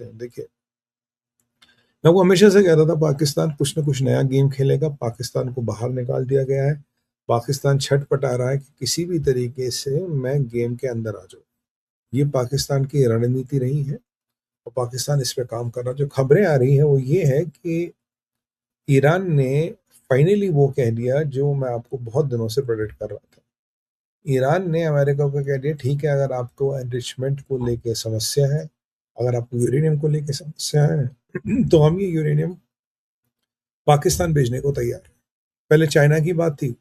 सकते हैं। देखिए, मैं आपको हमेशा से कहता था पाकिस्तान कुछ न कुछ नया गेम खेलेगा, पाकिस्तान को बाहर निकाल दिया गया है, पाकिस्तान छटपटा रहा है कि किसी भी तरीके से मैं गेम के अंदर आ जाऊँ। ये पाकिस्तान की रणनीति रही है और पाकिस्तान इस पे काम कर रहा है। जो खबरें आ रही हैं वो ये है कि ईरान ने फाइनली वो कह दिया जो मैं आपको बहुत दिनों से प्रेडिक्ट कर रहा था। ईरान ने अमेरिका को कह दिया ठीक है, अगर आपको एनरिचमेंट को लेके समस्या है, अगर आपको यूरेनियम को लेके समस्या है तो हम ये यूरेनियम पाकिस्तान भेजने को तैयार है। पहले चाइना की बात थी,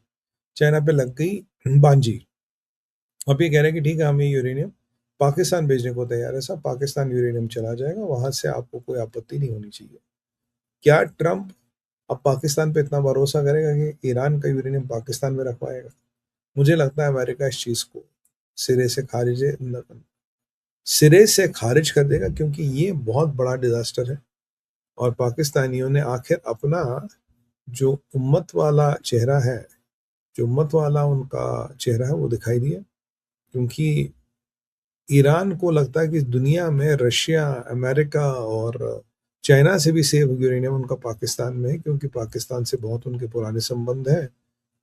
चाइना पे लग गई बांजी। अब ये कह रहे हैं कि ठीक है, हम ये यूरेनियम पाकिस्तान भेजने को तैयार है। साहब, पाकिस्तान यूरेनियम चला जाएगा, वहां से आपको कोई आपत्ति नहीं होनी चाहिए। क्या ट्रंप अब पाकिस्तान पे इतना भरोसा करेगा कि ईरान का यूरेनियम पाकिस्तान में रखवाएगा? मुझे लगता है अमेरिका इस चीज को सिरे से खारिज सिरे से खारिज कर देगा, क्योंकि ये बहुत बड़ा डिजास्टर है और पाकिस्तानियों ने आखिर अपना जो उम्मत वाला चेहरा है, जो उम्मत वाला उनका चेहरा है, वो दिखाई दिया। क्योंकि ईरान को लगता है कि दुनिया में रशिया, अमेरिका और चाइना से भी सेफ यूरेनियम उनका पाकिस्तान में है, क्योंकि पाकिस्तान से बहुत उनके पुराने संबंध हैं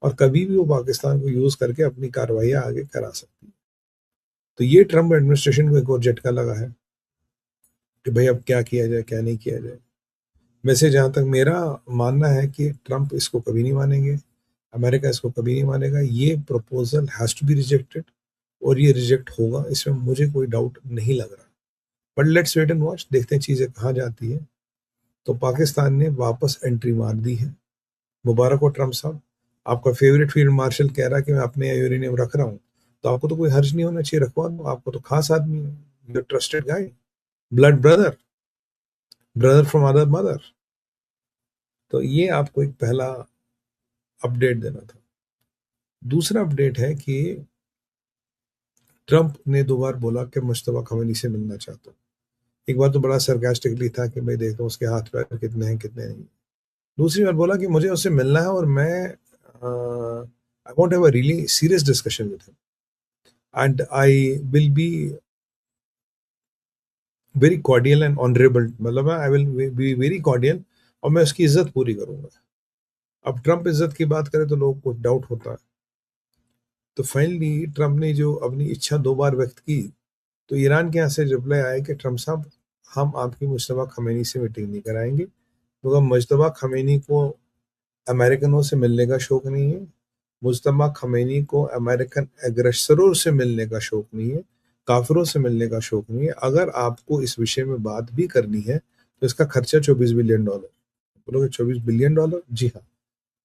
और कभी भी वो पाकिस्तान को यूज करके अपनी कार्रवाइयां आगे करा सकती है। तो ये ट्रम्प एडमिनिस्ट्रेशन को एक और झटका लगा है कि भाई अब क्या किया जाए, क्या नहीं किया जाए। वैसे जहां तक मेरा मानना है कि ट्रंप इसको कभी नहीं मानेंगे, अमेरिका इसको कभी नहीं मानेगा। ये proposal has to be rejected और ये रिजेक्ट होगा, इसमें मुझे कोई डाउट नहीं लग रहा। But let's wait and watch, देखते हैं चीजें कहाँ जाती है। तो पाकिस्तान ने वापस एंट्री मार दी है। मुबारक हो ट्रंप साहब, आपका फेवरेट फील्ड मार्शल कह रहा है कि मैं अपने यूरेनियम रख रहा हूँ, तो आपको तो कोई हर्ज नहीं होना चाहिए, रखवा दो। आपको तो खास आदमी है, trusted guy, blood brother, brother from other mother. तो ये आपको एक पहला अपडेट देना था। दूसरा अपडेट है कि ट्रंप ने 2 बार बोला कि मुश्तबा खमेनी से मिलना चाहता हूँ। एक बार तो बड़ा सरकास्टिकली था कि मैं देखता हूँ उसके हाथ पैर कितने हैं कितने नहीं। दूसरी बार बोला कि मुझे उससे मिलना है और मैं I want have a really serious discussion with him and I will be very cordial and honourable. मतलब I will be very cordial और मैं उसकी इज्जत पूरी करूंगा। अब ट्रंप इज्जत की बात करें तो लोगों को डाउट होता है। तो फाइनली ट्रंप ने जो अपनी इच्छा 2 बार व्यक्त की, तो ईरान के यहाँ से रिप्लाई आया कि ट्रंप साहब, हम आपकी मुश्तबा खमेनी से मीटिंग नहीं कराएंगे, क्योंकि मुश्तबा खमेनी को अमेरिकनों से मिलने का शौक नहीं है, मुश्तबा खमेनी को अमेरिकन एग्रेसरों से मिलने का शौक नहीं है, काफिरों से मिलने का शौक नहीं है। अगर आपको इस विषय में बात भी करनी है तो इसका खर्चा $24 बिलियन। बोलोगे $24 बिलियन? जी हाँ,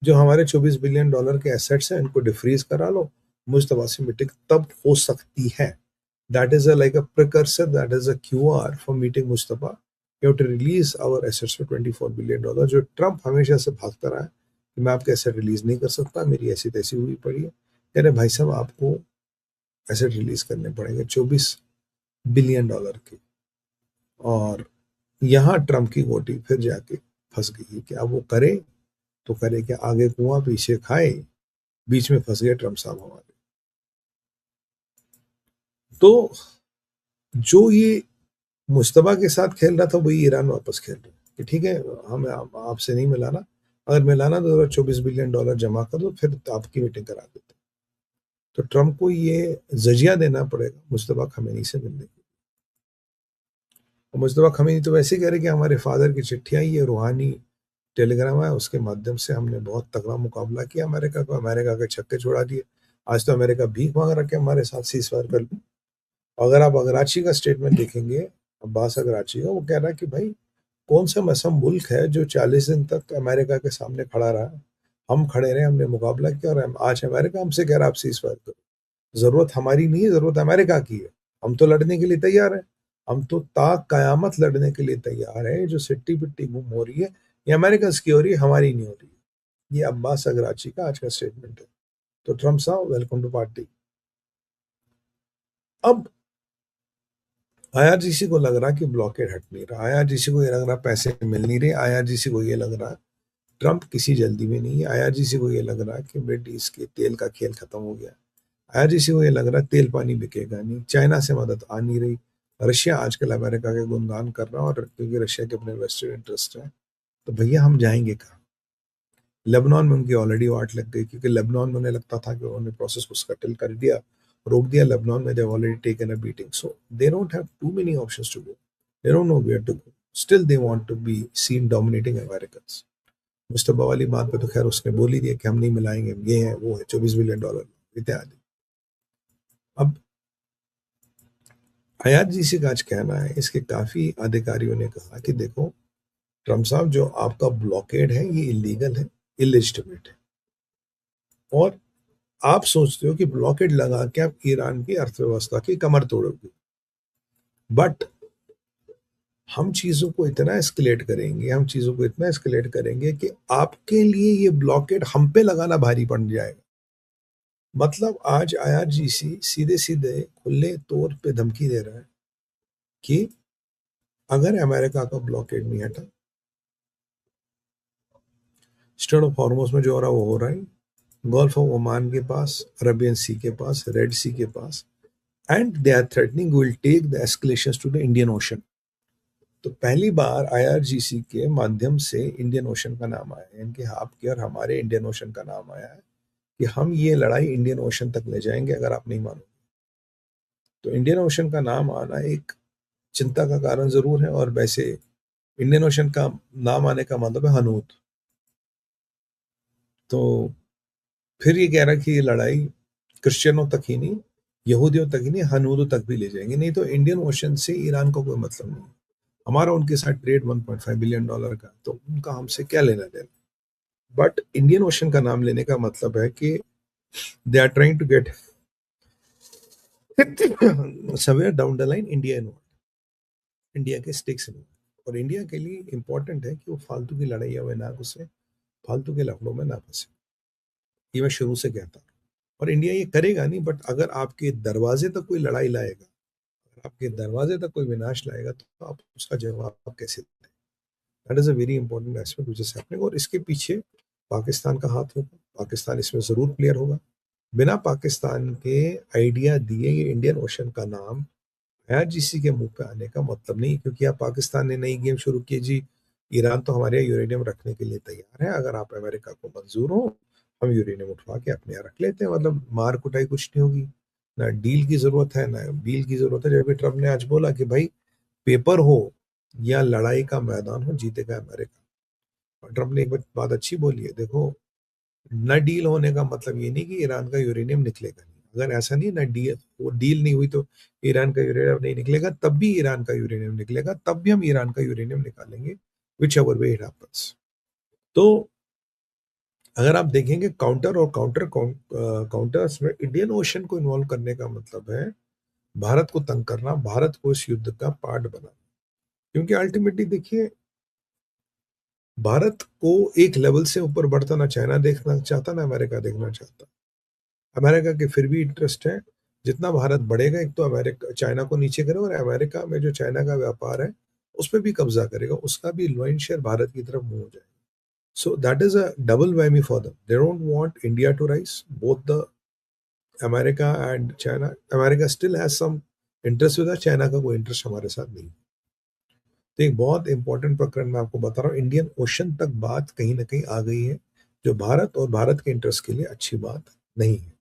जो हमारे $24 बिलियन के एसेट्स हैं इनको डिफ्रीज करा लो, मुश्तबा से मीटिंग तब हो सकती है। That is like a precursor, that is a QR for meeting Mustafa. You have to release our assets for $24 billion, जो ट्रंप हमेशा से भागता रहा है कि मैं आपके एसेट रिलीज नहीं कर सकता, मेरी ऐसी तैसी हुई पड़ी है। कह रहे भाई साहब, आपको एसेट रिलीज करने पड़ेंगे $24 बिलियन के। और यहाँ ट्रंप की गोटी फिर जाके फंस गई है कि अब वो करे तो करे क्या, आगे कुआं पीछे खाए, बीच में फंस गए ट्रंप साहब हमारे। तो जो ये मुश्तबा के साथ खेल रहा था वही ईरान वापस खेल रहा है कि ठीक है, हमें आपसे नहीं मिलाना, अगर मिलाना तो $24 बिलियन जमा कर दो, फिर आपकी मीटिंग करा देते। तो ट्रंप को ये जजिया देना पड़ेगा मुश्तबा खमेनी से मिलने की। और मुश्तबा खमेनी तो वैसे कह रहे कि हमारे फादर की चिट्ठियां, ये रूहानी टेलीग्राम है, उसके माध्यम से हमने बहुत तगड़ा मुकाबला किया अमेरिका को, अमेरिका के छक्के छोड़ा दिए। आज तो अमेरिका भीख मांग रहा कि हमारे साथ सीजफायर कर लो। अगर आप अगराची का स्टेटमेंट देखेंगे, अब्बास अगराची का, वो कह रहा है कि भाई कौन सा मसम मुल्क है जो 40 दिन तक अमेरिका के सामने खड़ा रहा, हम खड़े रहे, हमने मुकाबला किया, और आज अमेरिका हमसे कह रहा आप सीज फायर करो। जरूरत हमारी नहीं है, जरूरत अमेरिका की है। हम तो लड़ने के लिए तैयार है, हम तो ताक कयामत लड़ने के लिए तैयार है। जो सिट्टी पिट्टी गुम हो रही है ये अमेरिका की हो रही है, हमारी नहीं हो रही है। ये अब्बास अगराची का आज का स्टेटमेंट है। तो ट्रम्प साहब, वेलकम टू पार्टी। अब आईआरजीसी को लग रहा कि ब्लॉकेड हट नहीं रहा, आईआरजीसी को ये लग रहा पैसे मिल नहीं रहे, आईआरजीसी को ये लग रहा ट्रंप किसी जल्दी में नहीं है, आईआरजीसी को ये लग रहा है कि मिड ईस्ट के तेल का खेल खत्म हो गया, आईआरजीसी को ये लग रहा है तेल पानी बिकेगा नहीं, चाइना से मदद आ नहीं रही, रशिया आजकल अमेरिका के गुणगान कर रहा है, और क्योंकि रशिया के अपने वेस्टेड इंटरेस्ट है, तो भैया हम जाएंगे कहाँ? लेबनान में उनकी ऑलरेडी वाट लग गई, क्योंकि लेबनान में उन्हें लगता था कि उन्होंने प्रोसेस को स्कटल कर दिया, रोक दिया। लेबनान में they already taken a beating, so they don't have too many options to go, they don't know where to go, still they want to be seen dominating Americans. Mister बवाली बात पे तो खैर उसने बोल ही दिया कि हम नहीं मिलाएंगे, ये है वो है, $24 बिलियन इत्यादि। अब आईआरजीसी का आज कहना है, इसके काफी अधिकारियों ने कहा कि देखो ट्रम्प साहब, जो आपका ब्लॉकेड है ये इलीगल है, इलेजिटिमेट है, और आप सोचते हो कि ब्लॉकेड लगा के आप ईरान की अर्थव्यवस्था की कमर तोड़ोगे, बट हम चीजों को इतना एस्केलेट करेंगे, हम चीजों को इतना एस्केलेट करेंगे कि आपके लिए ये ब्लॉकेड हम पे लगाना भारी पड़ जाएगा। मतलब आज आईआरजीसी सीधे सीधे खुले तौर पे धमकी दे रहा है कि अगर अमेरिका का ब्लॉकेड नहीं हटा, स्ट्रेट ऑफ हॉर्मुज में जो हो रहा है वो हो रहा है, गल्फ ऑफ ओमान के पास, अरेबियन सी के पास, रेड सी के पास, and they are threatening will take the escalations to the Indian Ocean. तो पहली बार आईआरजीसी के माध्यम से इंडियन ओशन का नाम आया है, इनके आपके और हमारे इंडियन ओशन का नाम आया है कि हम ये लड़ाई इंडियन ओशन तक ले जाएंगे अगर आप नहीं मानोगे। तो इंडियन ओशन का नाम आना एक चिंता का कारण जरूर है, और वैसे इंडियन ओशन का नाम आने का मतलब है हनूत। तो फिर ये कह रहा है कि ये लड़ाई क्रिश्चियनों तक ही नहीं, यहूदियों तक ही नहीं, हनूदों तक भी ले जाएंगे, नहीं तो इंडियन ओशन से ईरान को कोई मतलब नहीं। हमारा उनके साथ ट्रेड $1.5 बिलियन का, तो उनका हमसे क्या लेना देना। बट इंडियन ओशन का नाम लेने का मतलब है कि they are trying to get somewhere down the line India involve, India के स्टेक्स इन्वॉल्व, और इंडिया के लिए इंपॉर्टेंट है कि वो फालतू की लड़ाइयों में ना घुसे, फालतू के लफड़ों में ना फंसे। ये मैं शुरू से कहता हूँ, और इंडिया ये करेगा नहीं, बट अगर आपके दरवाजे तक कोई लड़ाई लाएगा, अगर आपके दरवाजे तक कोई विनाश लाएगा, तो आप उसका जवाब आप कैसे दें? That is a very important aspect which is happening, और इसके पीछे पाकिस्तान का हाथ होगा, पाकिस्तान इसमें जरूर प्लेयर होगा। बिना पाकिस्तान के आइडिया दिए ये इंडियन ओशन का नाम आईआरजीसी के मुंह पे आने का मतलब नहीं, क्योंकि आप पाकिस्तान ने नई गेम शुरू की जी, ईरान तो हमारे यहाँ यूरेनियम रखने के लिए तैयार है, अगर आप अमेरिका को मंजूर हो हम यूरेनियम उठवा के अपने यहाँ रख लेते हैं। मतलब मार कुटाई कुछ नहीं होगी, ना डील की जरूरत है, ना डील की जरूरत है। जबकि ट्रम्प ने आज बोला कि भाई पेपर हो या लड़ाई का मैदान हो, जीतेगा अमेरिका। और ट्रम्प ने एक बात अच्छी बोली है, देखो न डील होने का मतलब ये नहीं कि ईरान का यूरेनियम निकलेगा नहीं, अगर ऐसा नहीं, ना डील, वो डील नहीं हुई तो ईरान का यूरेनियम नहीं निकलेगा, तब भी ईरान का यूरेनियम निकलेगा, तब भी हम ईरान का यूरेनियम निकालेंगे, which ever way it happens. तो अगर आप देखेंगे काउंटर और काउंटर्स में इंडियन ओशन को इन्वॉल्व करने का मतलब है भारत को तंग करना, भारत को इस युद्ध का पार्ट बनाना। क्योंकि अल्टीमेटली देखिए, भारत को एक लेवल से ऊपर बढ़ता ना चाइना देखना चाहता, ना अमेरिका देखना चाहता। अमेरिका के फिर भी इंटरेस्ट है, जितना भारत बढ़ेगा, एक तो अमेरिका चाइना को नीचे करेगा, और अमेरिका में जो चाइना का व्यापार है उस पर भी कब्जा करेगा, उसका भी लॉइन शेयर भारत की तरफ मूव हो जाएगा। So that is a double whammy for them. They don't want India to rise. Both the America and China. America still has some interest with us. China का कोई इंटरेस्ट हमारे साथ नहीं। तो एक बहुत इंपॉर्टेंट प्रकरण मैं आपको बता रहा हूँ, इंडियन ओशन तक बात कहीं ना कहीं आ गई है, जो भारत और भारत के इंटरेस्ट के लिए अच्छी बात नहीं है।